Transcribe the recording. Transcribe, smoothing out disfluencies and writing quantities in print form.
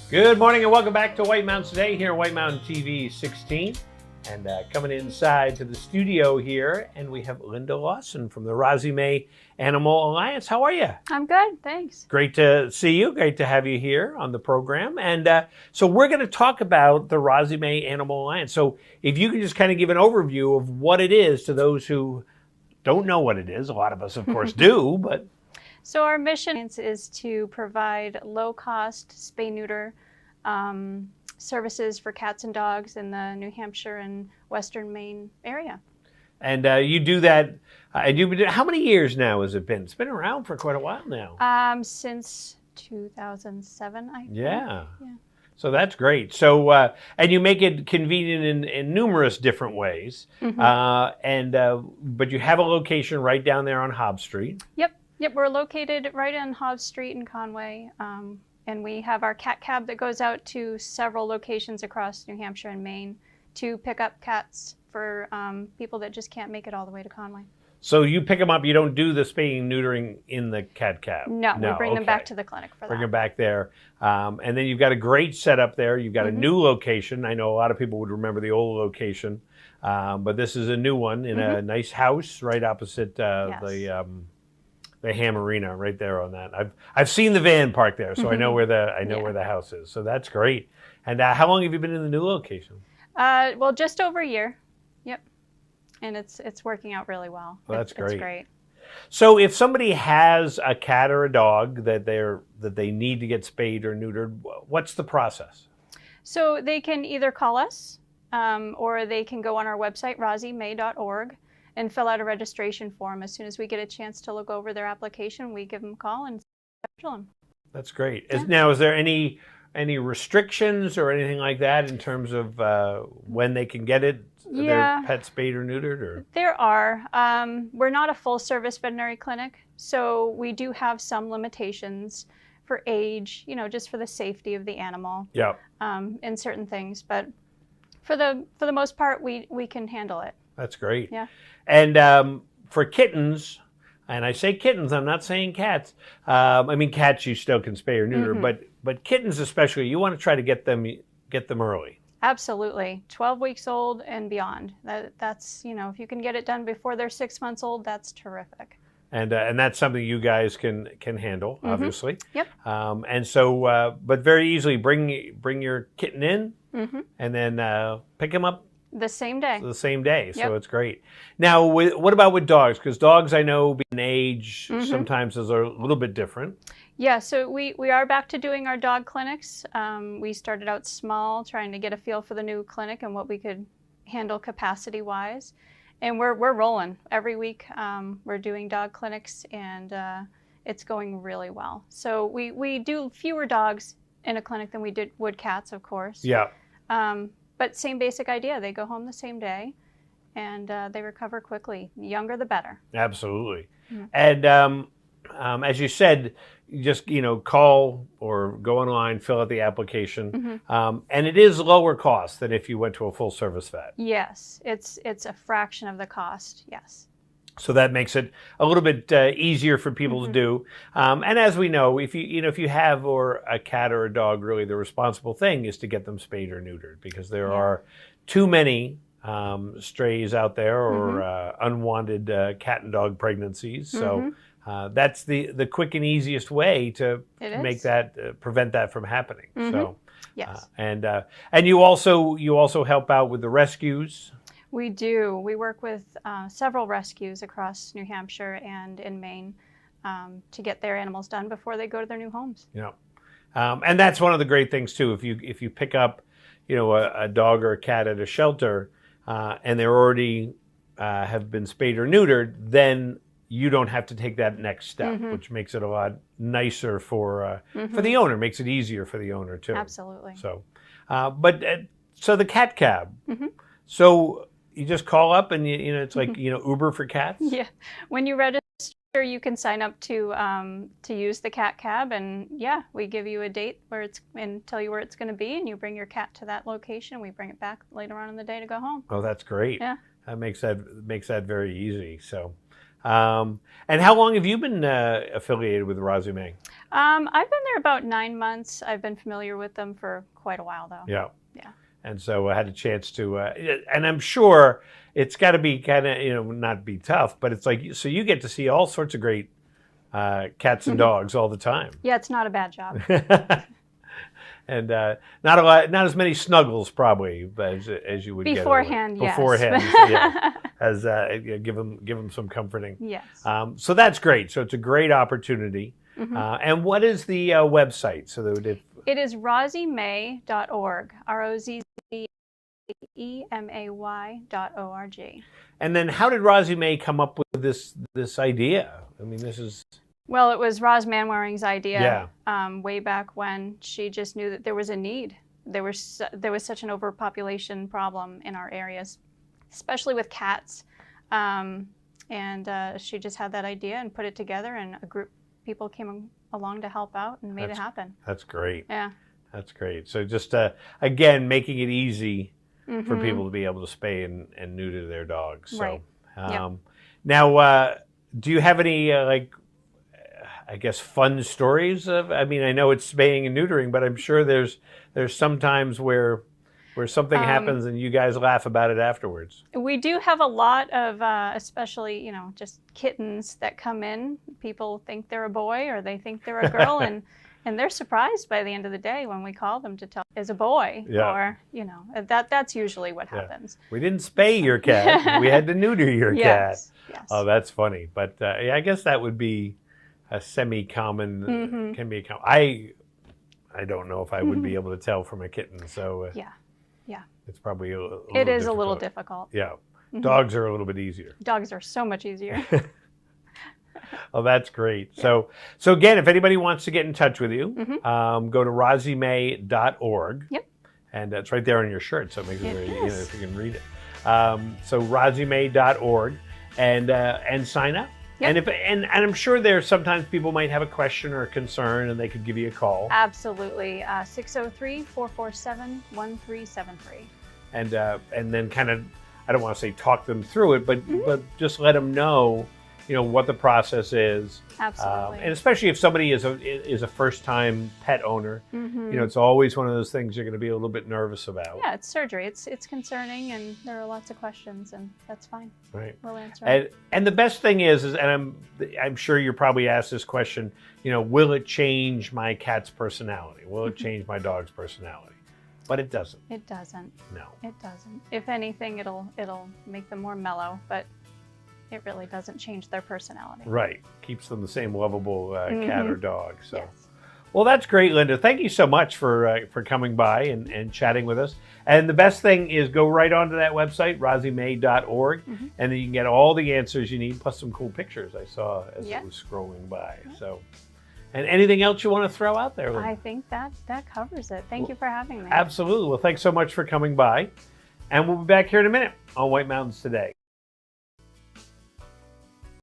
Good morning and welcome back to White Mountain Today here on White Mountain TV 16. And coming inside to the studio here, and we have Linda Lawson from the Rozzie May Animal Alliance. How are you? I'm good, thanks. Great to see you. Great to have you here on the program. And so we're going to talk about the Rozzie May Animal Alliance. So if you can just kind of give an overview of what it is to those who don't know what it is. A lot of us, of course, do, but... So our mission is to provide low-cost spay-neuter services for cats and dogs in the New Hampshire and Western Maine area. And you do that, how many years now has it been? It's been around for quite a while now. Since 2007, I think. Yeah. So that's great. So, and you make it convenient in numerous different ways. But you have a location right down there on Hobbs Street. Yep, we're located right on Hobbs Street in Conway. And we have our cat cab that goes out to several locations across New Hampshire and Maine to pick up cats for people that just can't make it all the way to Conway. So you pick them up, you don't do the spaying and neutering in the cat cab? No, we bring them back to the clinic for that. Bring them back there. And then you've got a great setup there. You've got a new location. I know a lot of people would remember the old location, but this is a new one in a nice house right opposite the Ham Arena, right there on that. I've seen the van parked there, so I know where the house is. So that's great. And how long have you been in the new location? Well, just over a year. Yep. And it's working out really well. Well, that's great. It's great. So if somebody has a cat or a dog that they need to get spayed or neutered, what's the process? So they can either call us or they can go on our website, rozziemay.org, and fill out a registration form. As soon as we get a chance to look over their application, we give them a call and schedule them. That's great. Yeah. Now, is there any restrictions or anything like that in terms of when they can get it? Their pet spayed or neutered? Or? There are. We're not a full-service veterinary clinic, so we do have some limitations for age, just for the safety of the animal. Yeah. In certain things, but for the most part, we can handle it. That's great. Yeah. And for kittens, and I say kittens, I'm not saying cats. I mean cats you still can spay or neuter, but kittens especially, you want to try to get them early. Absolutely. 12 weeks old and beyond. That's, if you can get it done before they're 6 months old, that's terrific. And that's something you guys can handle, obviously. Yep. And so, but very easily bring your kitten in and then pick him up the same day. So it's great. Now, what about with dogs? Because dogs, I know, being age, sometimes is a little bit different. Yeah, so we are back to doing our dog clinics. We started out small, trying to get a feel for the new clinic and what we could handle capacity-wise. And we're rolling. Every week we're doing dog clinics, and it's going really well. So we do fewer dogs in a clinic than we would cats, of course. Yeah. But same basic idea. They go home the same day, and they recover quickly. The younger, the better. Absolutely. And as you said, you just call or go online, fill out the application, and it is lower cost than if you went to a full service vet. Yes, it's a fraction of the cost. Yes. So that makes it a little bit easier for people to do. And as we know, if you have a cat or a dog, really the responsible thing is to get them spayed or neutered, because there are too many strays out there or unwanted cat and dog pregnancies. So that's the quick and easiest way to make that prevent that from happening. So yes. And you also help out with the rescues. We do. We work with several rescues across New Hampshire and in Maine to get their animals done before they go to their new homes. Yeah, and that's one of the great things too. If you pick up, a dog or a cat at a shelter, and they're already have been spayed or neutered, then you don't have to take that next step, which makes it a lot nicer for the owner. Makes it easier for the owner too. Absolutely. So, so the cat cab. So you just call up and it's like Uber for cats. Yeah, when you register, you can sign up to use the cat cab, and we give you a date and tell you where it's going to be, and you bring your cat to that location. We bring it back later on in the day to go home. Oh, that's great. Yeah, that makes that very easy. So, And how long have you been affiliated with Rozzie May? I've been there about 9 months. I've been familiar with them for quite a while, though. Yeah. Yeah. And so I had a chance to, and I'm sure it's got to be kind of, not be tough, but it's like, so you get to see all sorts of great cats and dogs all the time. Yeah, it's not a bad job. And not as many snuggles probably as you would beforehand. get Yes. beforehand. Yeah, as give them some comforting. Yes. So that's great. So it's a great opportunity. And what is the website? So that It is rozziemay.org. ROZZEMAY.org. And then how did Rozzie May come up with this idea? I mean, this is... Well, it was Roz Manwaring's idea. Yeah. Way back when. She just knew that there was a need. There was such an overpopulation problem in our areas, especially with cats. And she just had that idea and put it together, and a group of people came along to help out and made it happen. That's great. Yeah. That's great. So just, again, making it easy for people to be able to spay and neuter their dogs. So, Right. Yep. Now, do you have any, I guess, fun stories of? I mean, I know it's spaying and neutering, but I'm sure there's some times where something happens and you guys laugh about it afterwards. We do have a lot of, especially, just kittens that come in. People think they're a boy or they think they're a girl, and they're surprised by the end of the day when we call them to tell is a boy. Yeah. Or, that's usually what happens. We didn't spay your cat. We had to neuter your cat. Yes. Oh, that's funny. But yeah, I guess that would be a semi-common, can be a common. I don't know if I would be able to tell from a kitten. So Yeah. it's probably a little It is a little difficult. Yeah. Dogs are a little bit easier. Dogs are so much easier. Oh, that's great. Yeah. So again, if anybody wants to get in touch with you, go to rozziemay.org. Yep. And it's right there on your shirt, so it makes it very easy if you can read it. So rozziemay.org and sign up. Yep. And I'm sure there's sometimes people might have a question or a concern, and they could give you a call. Absolutely. 603-447-1373. And then kind of, I don't want to say talk them through it, but just let them know, what the process is. Absolutely. And especially if somebody is a first-time pet owner, it's always one of those things you're going to be a little bit nervous about. Yeah, it's surgery. It's concerning, and there are lots of questions, and that's fine. Right. We'll answer it. And the best thing is, and I'm sure you're probably asked this question, will it change my cat's personality? Will it change my dog's personality? But it doesn't. It doesn't. No. It doesn't. If anything, it'll make them more mellow, but it really doesn't change their personality. Right. Keeps them the same lovable cat or dog. So, yes. Well, that's great, Linda. Thank you so much for coming by and chatting with us. And the best thing is go right onto that website, rozziemay.org, and then you can get all the answers you need, plus some cool pictures I saw as it was scrolling by. So, and anything else you want to throw out there, Linda? I think that covers it. Thank you for having me. Absolutely. Well, thanks so much for coming by. And we'll be back here in a minute on White Mountains Today.